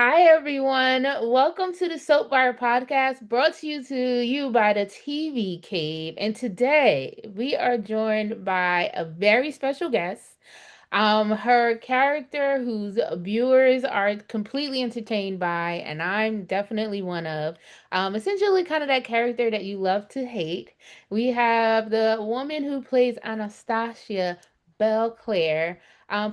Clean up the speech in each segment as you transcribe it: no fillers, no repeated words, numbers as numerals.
Hi everyone. Welcome to the Soap Bar podcast brought to you by the TV Cave. And today we are joined by a very special guest. Her character whose viewers are completely entertained by, and I'm definitely one of. Essentially kind of that character that you love to hate. We have the woman who plays Anastasia Belclaire.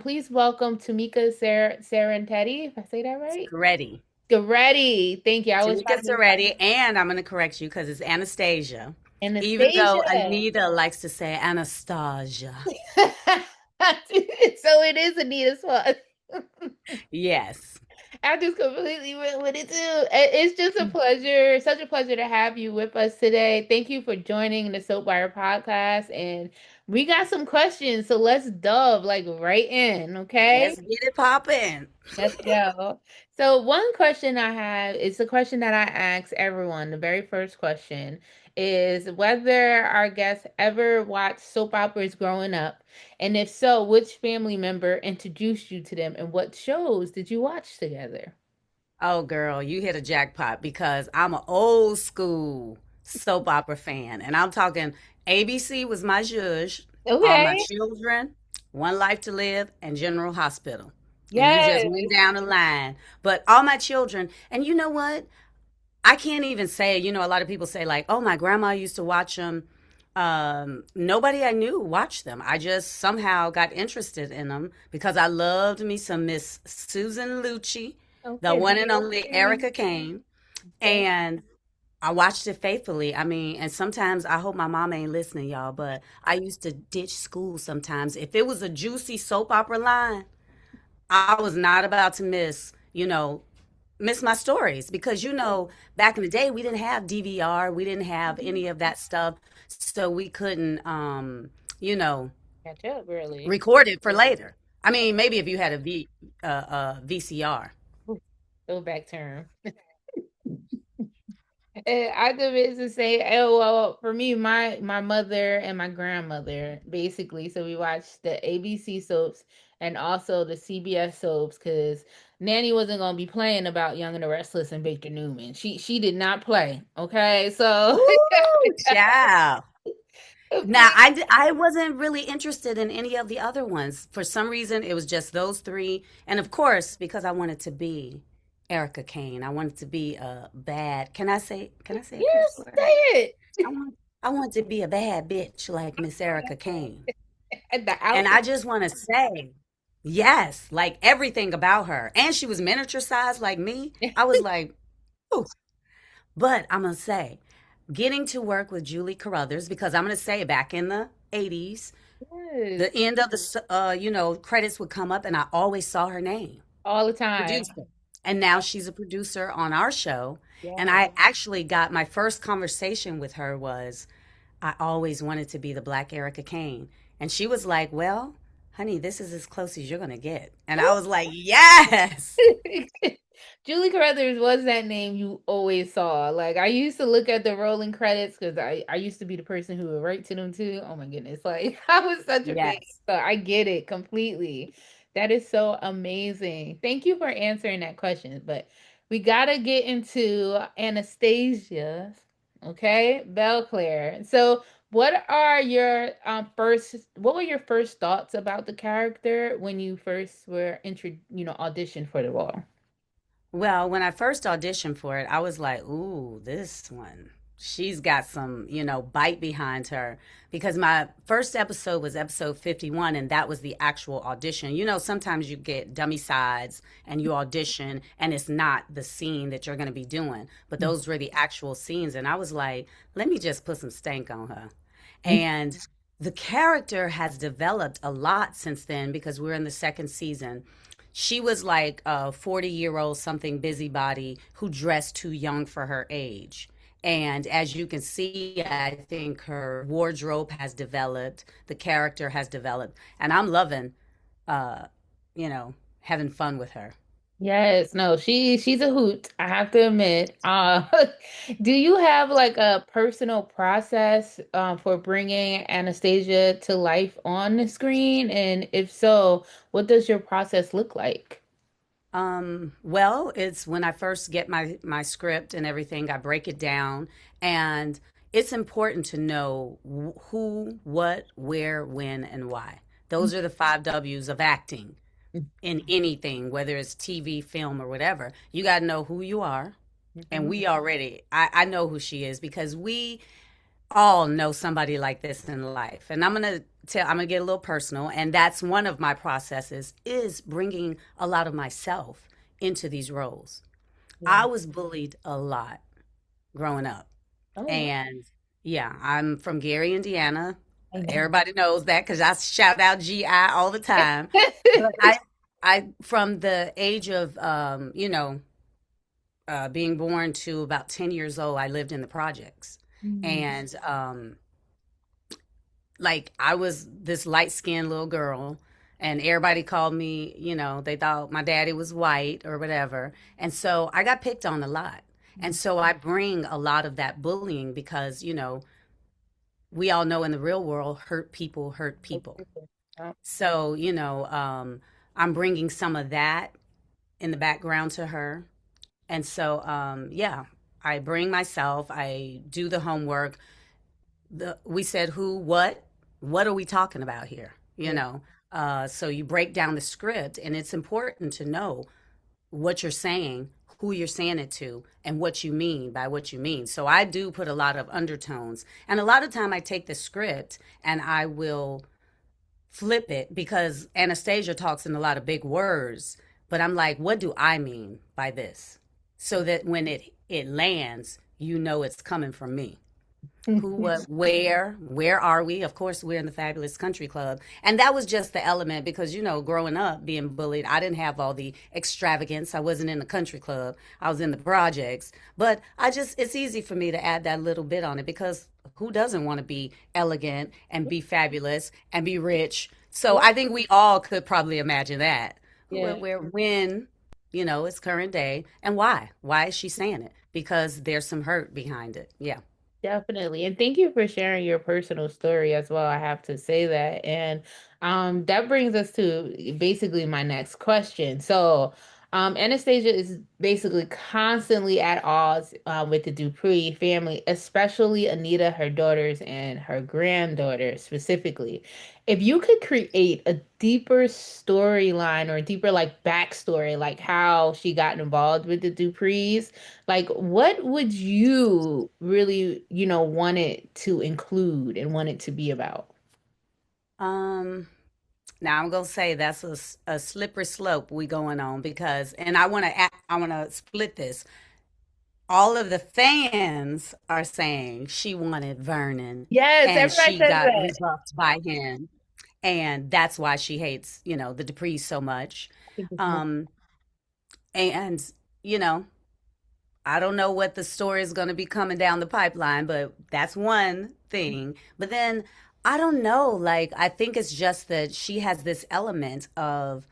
Please welcome Tamika Seretti, if I say that right. Seretti. Seretti. Thank you. I was Timeca trying to make Seretti. And I'm going to correct you because it's Anastasia. Even though Anastasia. Anita likes to say Anastasia. So it is Anita Swan. Yes. I just completely went with it too. It's just a pleasure, such a pleasure to have you with us today. Thank you for joining the Soapwire podcast. And we got some questions, so let's dove like right in, okay? Let's get it popping. Let's go. So one question I have is the question that I ask everyone. The very first question is whether our guests ever watched soap operas growing up, and if so, which family member introduced you to them, and what shows did you watch together? Oh, girl, you hit a jackpot because I'm an old school soap opera fan. And I'm talking ABC was my judge, All My Okay. Children, One Life to Live, and General Hospital. And you just Yes. went down the line. But All My Children, and you know what? I can't even say, a lot of people say, like, oh, my grandma used to watch them. Nobody I knew watched them. I just somehow got interested in them because I loved me some Miss Susan Lucci, the Okay. one The and only OG. Erica Kane. Okay. And I watched it faithfully. I mean, and sometimes I hope my mom ain't listening, y'all, but I used to ditch school sometimes. If it was a juicy soap opera line, I was not about to miss my stories because back in the day we didn't have DVR, we didn't have any of that stuff, so we couldn't you know Catch up, really. record it for later. I mean, maybe if you had a VCR. Go back term. I could basically say, oh well, for me, my mother and my grandmother, basically. So we watched the ABC soaps and also the CBS soaps because Nanny wasn't gonna be playing about Young and the Restless and Victor Newman. She did not play. Okay, so Ooh, child. Now, please. I wasn't really interested in any of the other ones. For some reason, it was just those three. And of course, because I wanted to be Erica Kane, I wanted to be a bad, can I say a curse Yes, say word? it. I want to be a bad bitch like Miss Erica Kane. At the And out. I just want to say, yes, like everything about her. And she was miniature sized like me. I was like, ooh. But I'm going to say, getting to work with Julie Carruthers, because I'm going to say back in the 80s, the Yes, end of the credits would come up and I always saw her name, all the time. producer. And now she's a producer on our show. And Yeah. I actually got my first conversation with her was I always wanted to be the Black Erica Kane. And she was like, well, honey, this is as close as you're going to get. And I was like, yes. Julie Carruthers was that name you always saw. Like I used to look at the rolling credits because I used to be the person who would write to them too. Oh my goodness. Like I was such a fan. Yes. So I get it completely. That is so amazing. Thank you for answering that question. But we gotta get into Anastasia. Okay, Belclaire. So what were your first thoughts about the character when you first were auditioned for the role? Well, when I first auditioned for it, I was like, ooh, this one. She's got some, bite behind her. Because my first episode was episode 51, and that was the actual audition. Sometimes you get dummy sides and you audition, and it's not the scene that you're going to be doing. But those were the actual scenes. And I was like, let me just put some stank on her. And the character has developed a lot since then because we're in the second season. She was like a 40-year-old something busybody who dressed too young for her age. And as you can see, I think her wardrobe has developed, the character has developed, and I'm loving, uh, having fun with her. Yes, no, she's a hoot, I have to admit. Do you have like a personal process for bringing Anastasia to life on the screen? And if so, what does your process look like? Well, it's when I first get my script and everything, I break it down, and it's important to know who, what, where, when, and why. Those are the five W's of acting in anything, whether it's TV, film, or whatever. You got to know who you are, and Mhm. I know who she is because we all know somebody like this in life. And I'm gonna get a little personal, and that's one of my processes is bringing a lot of myself into these roles. I Yeah. was bullied a lot growing up, Oh, and yeah, I'm from Gary, Indiana. I know. Everybody knows that because I shout out GI all the time. But I from the age of being born to about 10 years old, I lived in the projects. Mm, And like I was this light skinned little girl, and everybody called me, they thought my daddy was white or whatever. And so I got picked on a lot. And mm. so I bring a lot of that bullying because, we all know in the real world, hurt people hurt people. Yeah. So, I'm bringing some of that in the background to her. And so, yeah, I bring myself, I do the homework. We said who, what are we talking about here? Yeah. So you break down the script, and it's important to know what you're saying, who you're saying it to, and what you mean by what you mean. So I do put a lot of undertones, and a lot of time I take the script and I will flip it because Anastasia talks in a lot of big words, but I'm like, what do I mean by this? So that when it lands, it's coming from me. Who, what, where are we? Of course, we're in the Fabulous Country Club. And that was just the element because, growing up being bullied, I didn't have all the extravagance. I wasn't in the country club, I was in the projects. But it's easy for me to add that little bit on it because who doesn't want to be elegant and be fabulous and be rich? So Yeah. I think we all could probably imagine that. Yeah. When, it's current day. And why? Why is she saying it? Because there's some hurt behind it. Yeah. Definitely. And thank you for sharing your personal story as well. I have to say that. And that brings us to basically my next question. So, Anastasia is basically constantly at odds with the Dupree family, especially Anita, her daughters, and her granddaughter specifically. If you could create a deeper storyline or a deeper like backstory, like how she got involved with the Duprees, like, what would you really, want it to include and want it to be about? Um, Now I'm gonna say that's a slippery slope we going on because, and I want to split this. All of the fans are saying she wanted Vernon, Yes, and everybody she says got that. rebuffed by him, and that's why she hates the Duprees so much. I think it's more. Um, and you know I don't know what the story is going to be coming down the pipeline, but that's one thing. But then I don't know. Like, I think it's just that she has this element of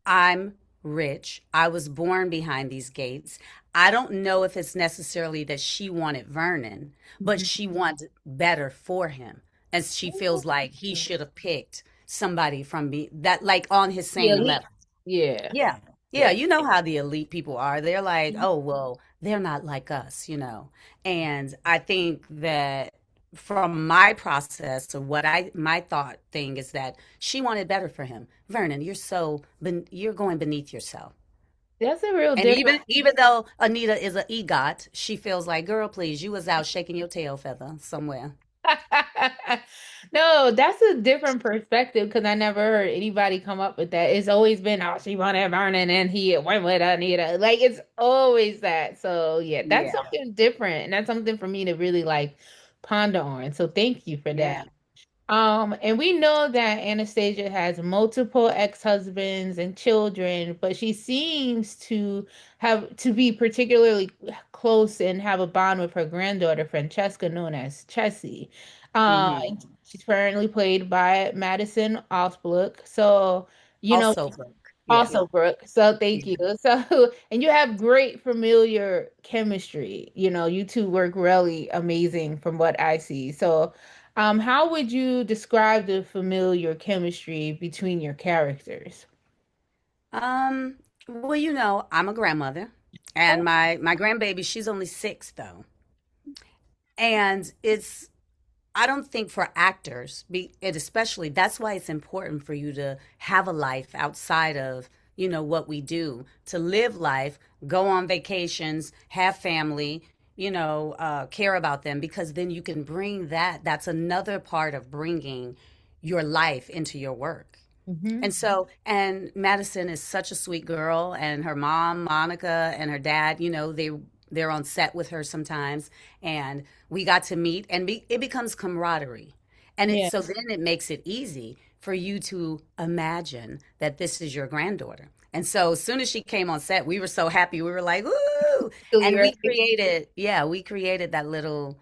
I'm rich. I was born behind these gates. I don't know if it's necessarily that she wanted Vernon, but Mhm. she wanted better for him. And she feels like he should have picked somebody from that, like on his The same elite. level. Yeah. Yeah. Yeah, Yeah. you know how the elite people are. They're like, oh, well, they're not like us. And I think that from my process of my thought thing is that she wanted better for him. Vernon, you're going beneath yourself. That's a real And difference. even though Anita is an EGOT, she feels like, girl, please, you was out shaking your tail feather somewhere. No, that's a different perspective because I never heard anybody come up with that. It's always been, oh, she wanted Vernon and he went with Anita. Like it's always that. So yeah, that's Yeah. something different. And that's something for me to really like ponder on. So thank you for that. Yeah. And we know that Anastasia has multiple ex-husbands and children, but she seems to be particularly close and have a bond with her granddaughter Francesca, known as Chessie. Hmm. And she's currently played by Madison Osbrook. So, you know, Also, Brooke. Yeah. also, Brooke. So thank you. Mhm. So, and you have great familiar chemistry. You two work really amazing from what I see. So, how would you describe the familiar chemistry between your characters? Well, I'm a grandmother, and Oh. my grandbaby, she's only 6 though. And I don't think for actors, it especially, that's why it's important for you to have a life outside of, what we do, to live life, go on vacations, have family, care about them, because then you can bring that. That's another part of bringing your life into your work. Hmm. And Madison is such a sweet girl, and her mom, Monica, and her dad, they're on set with her sometimes, and we got to meet, and it becomes camaraderie, and Yeah. then it makes it easy for you to imagine that this is your granddaughter. And so as soon as she came on set, we were so happy. We were like, "Ooh!" Really, And we right? created, yeah, we created that little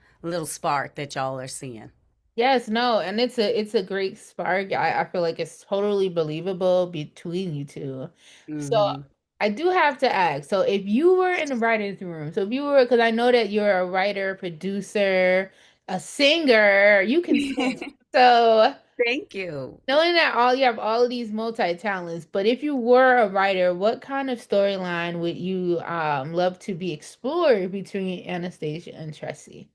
spark that y'all are seeing. Yes, no, and it's a great spark. I feel like it's totally believable between you two. So Hmm. I do have to ask, so if you were in the writer's room, so if you were, because I know that you're a writer, producer, a singer, you can sing. So Thank you. knowing that all you have all of these multi-talents, but if you were a writer, what kind of storyline would you love to be explored between Anastasia and Tressie?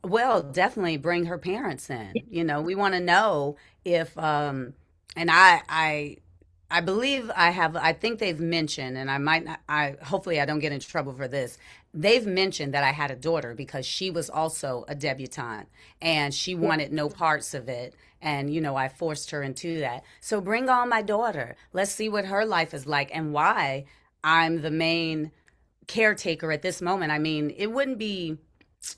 Well, definitely bring her parents in. We want to know if and I believe I think they've mentioned, and I might not, hopefully I don't get in trouble for this. They've mentioned that I had a daughter because she was also a debutante and she wanted no parts of it. And, I forced her into that. So bring on my daughter. Let's see what her life is like and why I'm the main caretaker at this moment. I mean, it wouldn't be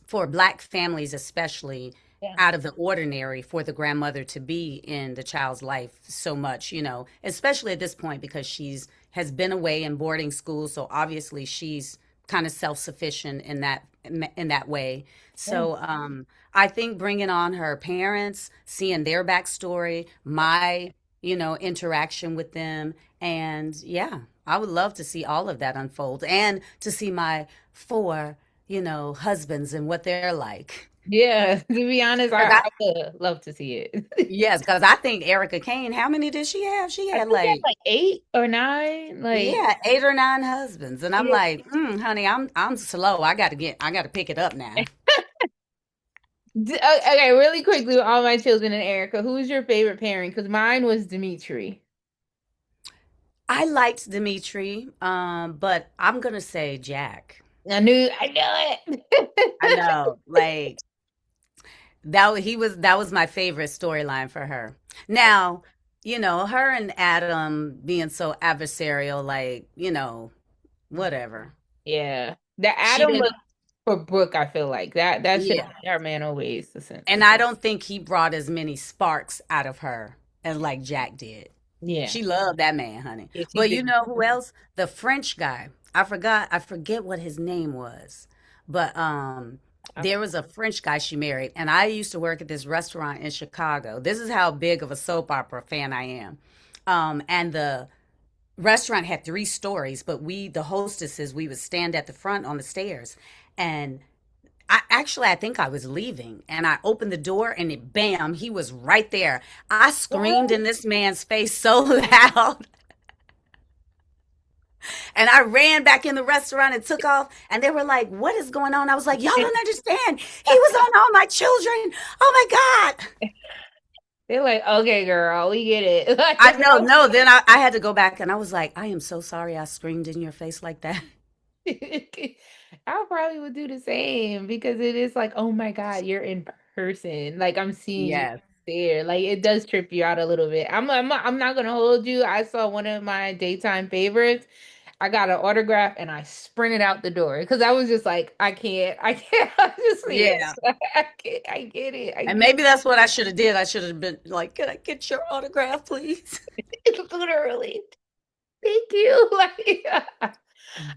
for Black families, especially, Yeah. out of the ordinary for the grandmother to be in the child's life so much, especially at this point because she's has been away in boarding school. So obviously she's kind of self-sufficient in that way. Yeah. So I think bringing on her parents, seeing their backstory, my interaction with them, and yeah, I would love to see all of that unfold and to see my four husbands and what they're like. Yeah, to be honest, 'Cause I would love to see it. yes, because I think Erica Kane, how many did she have? She I had think they like, have like 8 or 9. Like, yeah, 8 or 9 husbands. And I'm yeah. like, honey, I'm slow. I gotta pick it up now. Okay, really quickly, with all my children and Erica, who's your favorite pairing? Because mine was Dimitri. I liked Dimitri, but I'm gonna say Jack. I knew I it. know, like that was my favorite storyline for her. Now, her and Adam being so adversarial, like, whatever. Yeah, the She Adam was didn't, for Brooke. I feel like that should yeah. have our man always the And I same. don't think he brought as many sparks out of her as like Jack did. Yeah, She loved that man, honey. yeah, she But you did. know who else? The French guy. I forget what his name was. But I, there was a French guy she married, and I used to work at this restaurant in Chicago. This is how big of a soap opera fan I am. And the restaurant had 3 stories, but the hostesses, we would stand at the front on the stairs. And I think I was leaving and I opened the door and bam, he was right there. I screamed what? in this man's face so loud and I ran back in the restaurant and took off. And they were like, "What is going on?" I was like, "Y'all don't understand. He was on all my children. Oh my God." They're like, okay, girl, we get it. I Like, know, no. Then I had to go back and I was like, "I am so sorry I screamed in your face like that." I probably would do the same because it is like, oh my God, you're in person. Like I'm seeing you Yes. there. Like it does trip you out a little bit. I'm not gonna hold you. I saw one of my daytime favorites. I got an autograph and I sprinted out the door because I was just like, I can't, I just see it. Yeah. I can't, I get it. I And get maybe that's what I should have did. I should have been like, "Can I get your autograph, please?" it literally. Thank you. Like,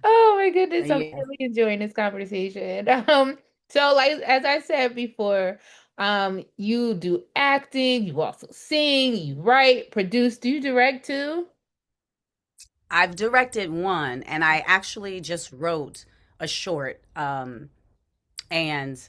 oh my goodness, I'm Yeah. really enjoying this conversation. So like as I said before, you do acting, you also sing, you write, produce. Do you direct too? I've directed one, and I actually just wrote a short. And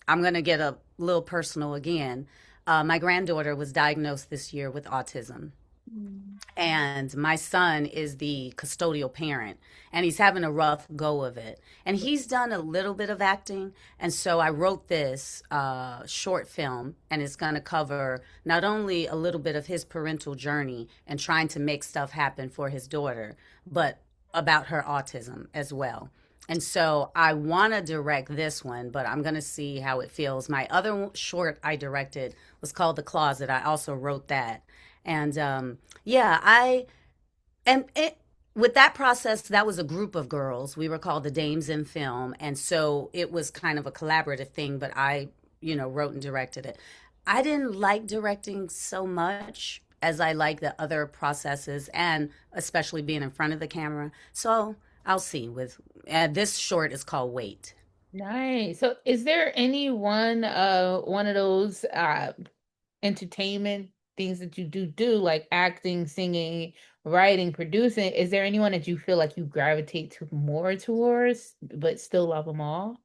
I'm going to get a little personal again. My granddaughter was diagnosed this year with autism. Mm. And my son is the custodial parent, and he's having a rough go of it, and he's done a little bit of acting. And so I wrote this short film, and it's going to cover not only a little bit of his parental journey and trying to make stuff happen for his daughter, but about her autism as well. And so I want to direct this one, but I'm going to see how it feels. My other short I directed was called The Closet. I also wrote that. And yeah, and it, with that process, that was a group of girls. We were called the Dames in Film. And so it was kind of a collaborative thing, but I, wrote and directed it. I didn't like directing so much as I like the other processes and especially being in front of the camera. So I'll see with this short is called Wait. Nice. So is there any one of those entertainment things that you do like acting, singing, writing, producing? Is there anyone that you feel like you gravitate to more towards, but still love them all?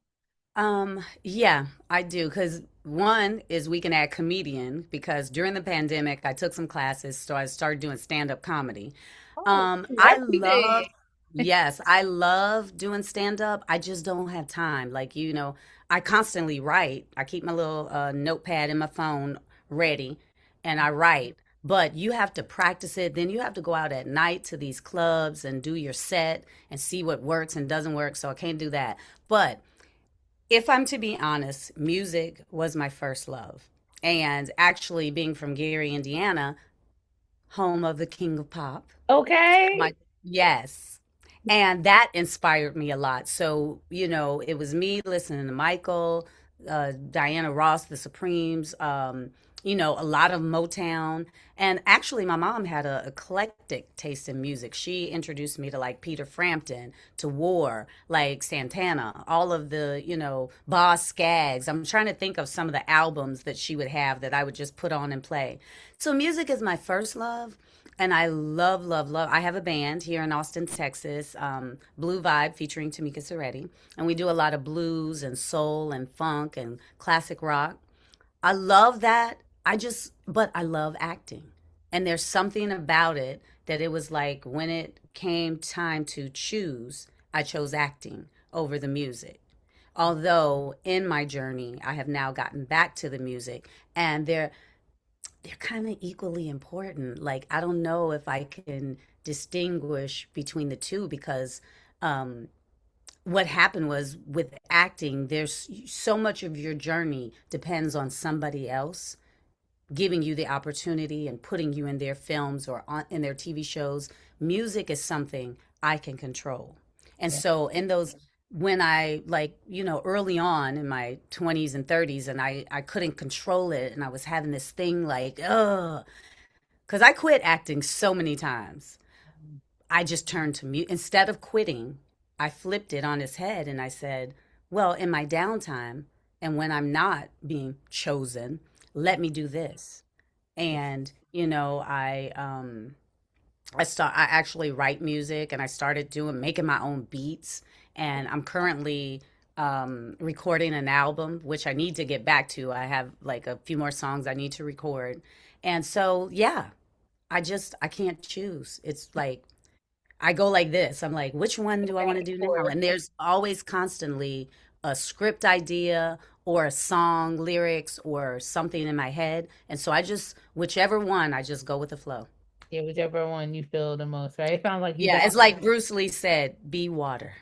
Yeah, I do. Because one is we can add comedian because during the pandemic, I took some classes, so I started doing stand-up comedy. Oh, I everything. love, yes, I love doing stand-up. I just don't have time. Like, I constantly write. I keep my little notepad in my phone ready and I write. But you have to practice it. Then you have to go out at night to these clubs and do your set and see what works and doesn't work. So I can't do that. But if I'm to be honest, music was my first love. And actually, being from Gary, Indiana, home of the King of Pop, Okay. my yes. And that inspired me a lot. So, it was me listening to Michael, Diana Ross, the Supremes, a lot of Motown. And actually, my mom had a eclectic taste in music. She introduced me to like Peter Frampton, to War, like Santana, all of the, Boss Skaggs. I'm trying to think of some of the albums that she would have that I would just put on and play. So music is my first love. And I love, love, love. I have a band here in Austin, Texas, Blue Vibe, featuring Tamika Seretti. And we do a lot of blues and soul and funk and classic rock. I love that. But I love acting. And there's something about it that it was like when it came time to choose, I chose acting over the music. Although in my journey, I have now gotten back to the music, and they're kind of equally important. Like, I don't know if I can distinguish between the two because um, what happened was with acting, there's so much of your journey depends on somebody else giving you the opportunity and putting you in their films or in their TV shows. Music is something I can control. And Yeah. so in those when I like, early on in my 20s and 30s and I couldn't control it and I was having this thing like, cuz I quit acting so many times. I just turned to mute instead of quitting. I flipped it on its head and I said, well, in my downtime and when I'm not being chosen, let me do this. And I actually write music and I started doing making my own beats, and I'm currently recording an album which I need to get back to. I have like a few more songs I need to record. And so yeah, I can't choose. It's like I go like this. I'm like, which one do I want to do now? And there's always constantly a script idea or a song lyrics or something in my head. And so whichever one, I just go with the flow. Yeah, whichever one you feel the most, right? It sounds like you Yeah, it's like Bruce Lee said, be water.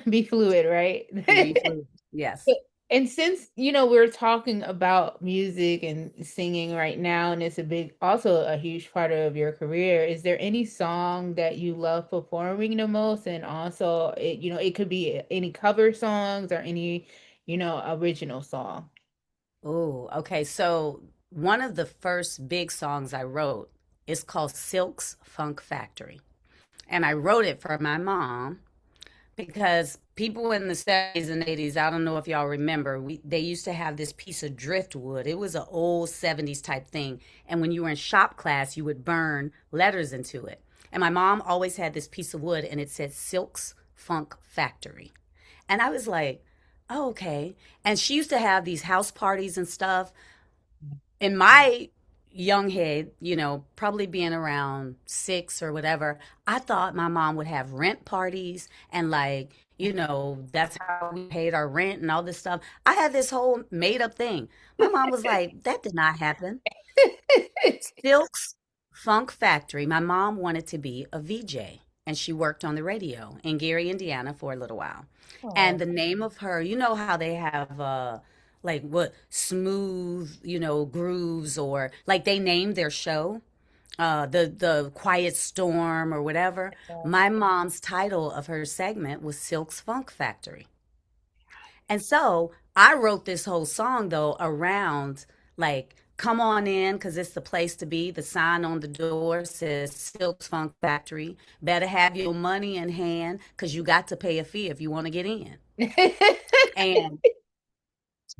be fluid, right? Be fluid. Yes. And since, we're talking about music and singing right now, and it's also a huge part of your career, is there any song that you love performing the most? And also, it could be any cover songs or any, original song. Oh, okay. So one of the first big songs I wrote is called Silk's Funk Factory. And I wrote it for my mom because people in the 70s and 80s, I don't know if y'all remember, they used to have this piece of driftwood. It was an old 70s type thing. And when you were in shop class, you would burn letters into it. And my mom always had this piece of wood and it said Silk's Funk Factory. And I was like, oh, okay. And she used to have these house parties and stuff in my young head, probably being around 6 or whatever, I thought my mom would have rent parties and like, that's how we paid our rent and all this stuff. I had this whole made up thing. My mom was like, that did not happen. Silk's Funk Factory. My mom wanted to be a VJ and she worked on the radio in Gary, Indiana for a little while. And Oh, the name of her, you know how they have like what smooth, grooves, or like they named their show the Quiet Storm or whatever. My mom's title of her segment was Silk's Funk Factory. And so I wrote this whole song though around like, come on in because it's the place to be. The sign on the door says Silk's Funk Factory. Better have your money in hand because you got to pay a fee if you want to get in. And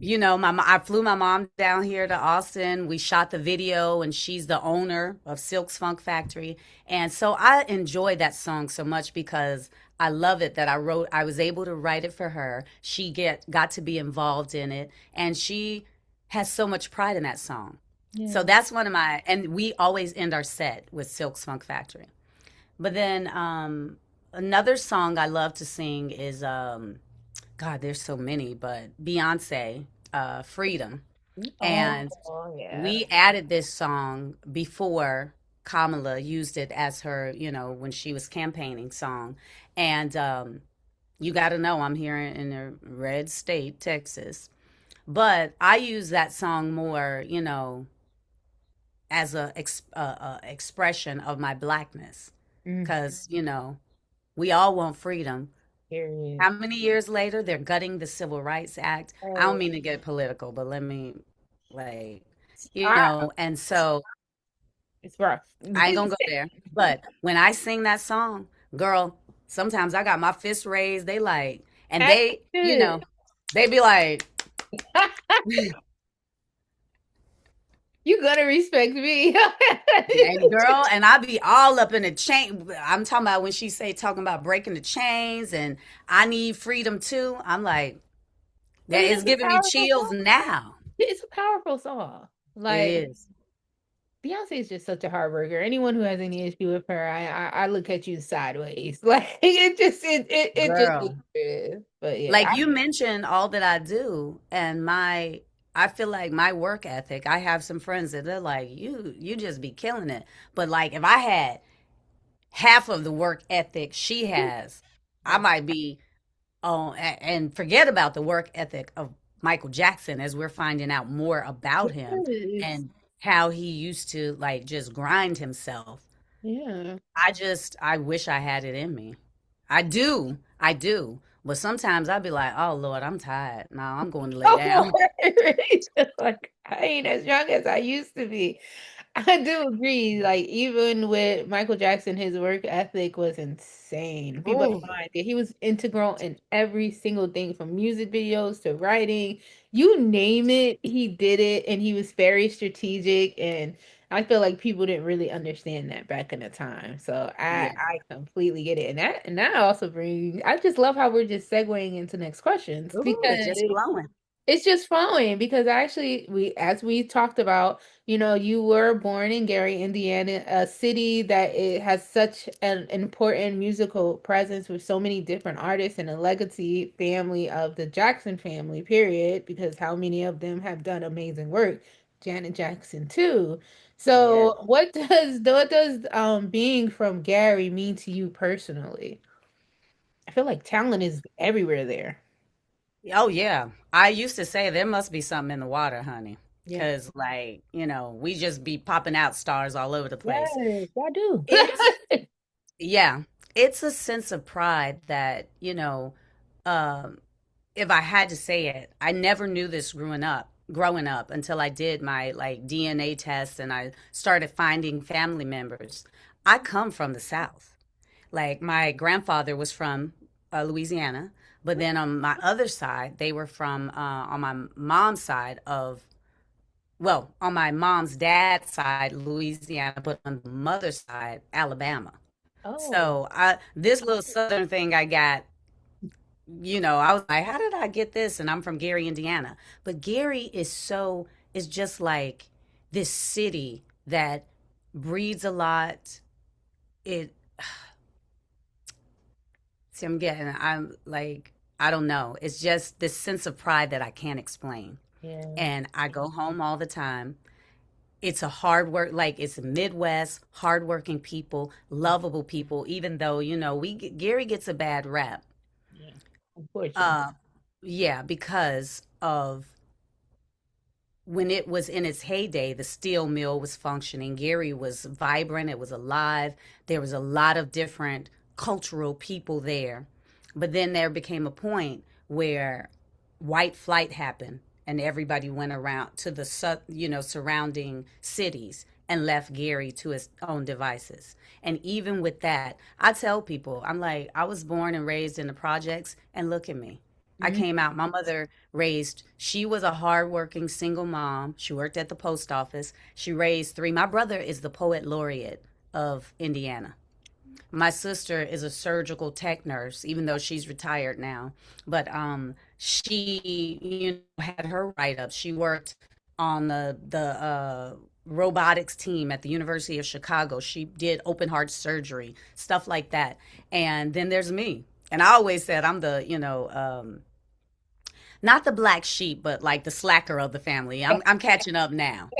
I flew my mom down here to Austin. We shot the video, and she's the owner of Silk's Funk Factory. And so I enjoy that song so much because I love it that I was able to write it for her. She got to be involved in it, and she has so much pride in that song. So yeah. that's one of my, and we always end our set with Silk's Funk Factory. But then another song I love to sing is God, there's so many, but Beyonce, Freedom. Oh, And yeah. we added this song before Kamala used it as her, when she was campaigning song. And you got to know I'm here in a red state, Texas. But I use that song more, as a expression of my blackness. Mm, Because, we all want freedom. period. How many years later they're gutting the Civil Rights Act? I don't Oh, mean to get political, but let me like, I, and so it's rough. I ain't gonna go there. But when I sing that song, girl, sometimes I got my fist raised. They like, and As they, you they be like, should. You gonna respect me. and girl, and I be all up in the chain. I'm talking about when she say talking about breaking the chains and I need freedom too. I'm like, I that mean, is it's a giving me powerful chills song. now. It's a powerful song. It Like is. Beyonce is just such a hard worker. Anyone who has any issue with her, I look at you sideways. Like it just is what Girl. it is. But yeah, Like you mentioned all that I do and I feel like my work ethic, I have some friends that they're like, you just be killing it. But like if I had half of the work ethic she has, I I, might be on and forget about the work ethic of Michael Jackson as we're finding out more about him yes. and how he used to like just grind himself. Yeah. I wish I had it in me. I do. But sometimes I'd be like, oh Lord, I'm tired. No, I'm going to lay Oh, down. like I ain't as young as I used to be. I do agree. Like even with Michael Jackson, his work ethic was insane. People have Ooh, no idea. He was integral in every single thing from music videos to writing. You name it, he did it, and he was very strategic. And I feel like people didn't really understand that back in the time. So yeah. I completely get it. And that also brings I just love how we're just segueing into next questions Ooh, it's because just flowing. it's just flowing because actually as we talked about, you were born in Gary, Indiana, a city that it has such an important musical presence with so many different artists and a legacy family of the Jackson family, period, because how many of them have done amazing work? Janet Jackson too. Yeah. So what does being from Gary mean to you personally? I feel like talent is everywhere there. Oh yeah. I used to say there must be something in the water, honey. Yeah. Cause like, we just be popping out stars all over the place. Yes, I do. It's Yeah, it's a sense of pride that, um, if I had to say it, I never knew this growing up until I did my like DNA test and I started finding family members. I come from the South. Like my grandfather was from Louisiana, but then on my other side, they were from on my mom's side of on my mom's dad's side, Louisiana, but on the mother's side, Alabama. Oh, So this little southern thing I got, I was like, how did I get this? And I'm from Gary, Indiana. But Gary is just like this city that breeds a lot. It See, I'm like, I don't know. It's just this sense of pride that I can't explain. Yeah. And I go home all the time. It's a hard work, like it's Midwest, hardworking people, lovable people, even though, Gary gets a bad rap. Yeah. Unfortunately. Uh, yeah, because of when it was in its heyday, the steel mill was functioning. Gary was vibrant, it was alive. There was a lot of different cultural people there. But then there became a point where white flight happened and everybody went around to the surrounding cities and left Gary to his own devices. And even with that, I tell people, I'm like, I was born and raised in the projects and look at me. I Mhm. came out. My mother she was a hardworking single mom. She worked at the post office. She raised three. My brother is the poet laureate of Indiana. My sister is a surgical tech nurse, even though she's retired now. But she, had her write up. She worked on the robotics team at the University of Chicago. She did open heart surgery, stuff like that. And then there's me. And I always said I'm the, not the black sheep, but like the slacker of the family. I'm catching up now.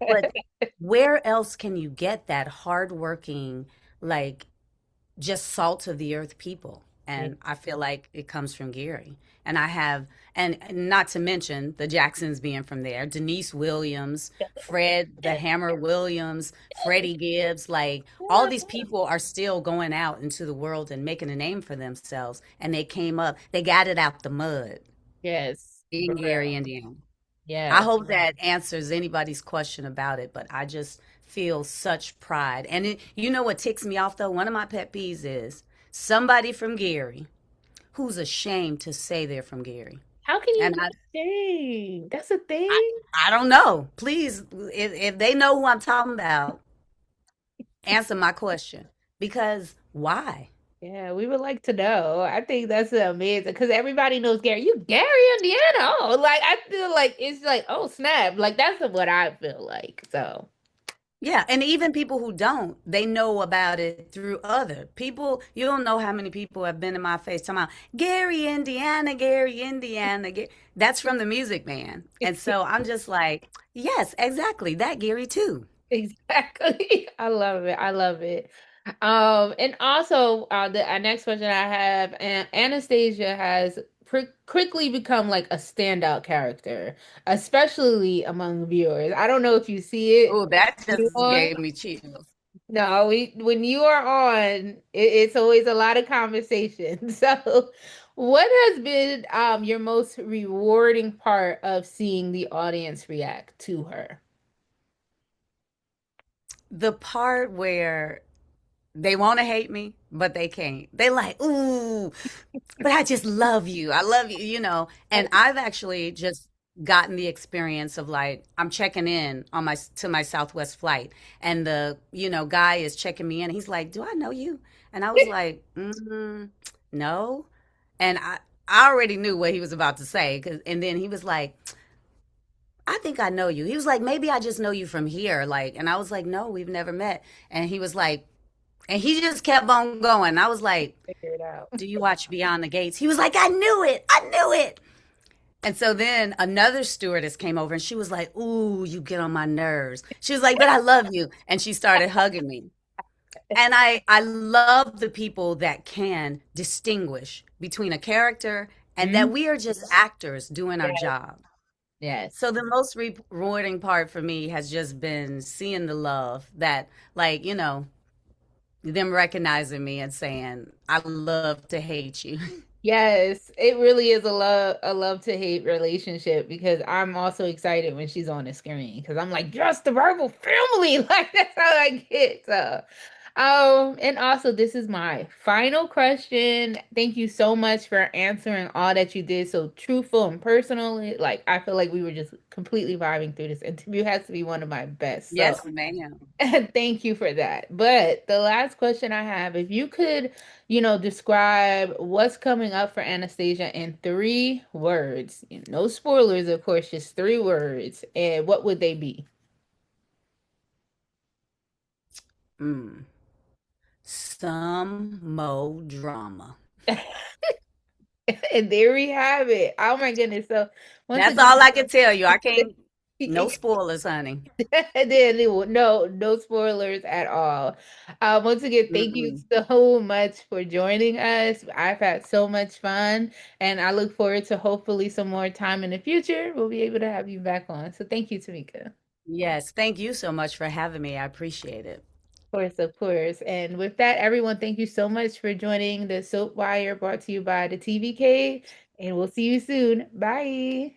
But where else can you get that hardworking, like just salt of the earth people? Yeah. And I feel like it comes from Gary. And I have, and not to mention the Jacksons being from there, Denise Williams, Fred the Hammer Williams, Freddie Gibbs, like all these people are still going out into the world and making a name for themselves. And they came up, they got it out the mud Yes. in For Gary, real. Indiana. I Yes. hope that answers anybody's question about it, but I just feel such pride. And you know what ticks me off though? One of my pet peeves is somebody from Gary who's ashamed to say they're from Gary. How can you And be ashamed? That's a I, thing. I don't know. Please, if they know who I'm talking about, answer my question. Because why? Yeah, we would like to know. I think that's amazing because everybody knows Gary. You Gary, Indiana. Oh, like I feel like it's like, oh snap. Like that's what I feel like. So Yeah, and even people who don't, they know about it through other people. You don't know how many people have been in my face talking about Gary, Indiana, Gary, Indiana. That's from the Music Man. And so I'm just like, yes, exactly. That Gary too. exactly. I love it. I love it. And also the next question I have, Anastasia has quickly become like a standout character, especially among viewers. I don't know if you see it Oh, that you just on. gave me chills. No, when you are on, it's always a lot of conversation. So, what has been your most rewarding part of seeing the audience react to her? The part where they want to hate me, but they can't. They like, ooh, but I just love you. I love you, And I've actually just gotten the experience of like I'm checking in on my Southwest flight, and the guy is checking me in. He's like, "Do I know you?" And I was like, "No," and I already knew what he was about to say, and then he was like, "I think I know you." He was like, "Maybe I just know you from here," like, and I was like, "No, we've never met." And he was like, and he just kept on going. I was like, Figure it out. "Do you watch Beyond the Gates?" He was like, "I knew it. I knew it." And so then another stewardess came over and she was like, "Ooh, you get on my nerves." She was like, "But I love you." And she started hugging me. And I love the people that can distinguish between a character and that Mhm. we are just actors doing our Yes, job. yes. So the most rewarding part for me has just been seeing the love that, like, them recognizing me and saying, "I love to hate you." Yes, it really is a love to hate relationship because I'm also excited when she's on the screen because I'm like just the Virgo family like that's how I get. So, and also this is my final question. Thank you so much for answering all that you did so truthful and personal. Like I feel like we were just completely vibing through this interview. Has to be one of my best. So Yes, ma'am. thank you for that. But the last question I have, if you could, describe what's coming up for Anastasia in 3 words. No spoilers, of course, just 3 words. And what would they be? Mm. Some mo drama. And there we have it. Oh my goodness. So once That's again, all I can tell you. I can't, no spoilers, honey. no spoilers at all. Once again, thank you Mm-mm. so much for joining us. I've had so much fun, and I look forward to hopefully some more time in the future. We'll be able to have you back on. So thank you, Tamika. Yes, thank you so much for having me. I appreciate it. Of course, of course. And with that, everyone, thank you so much for joining the Soap Wire brought to you by the TV Cave. And we'll see you soon. Bye.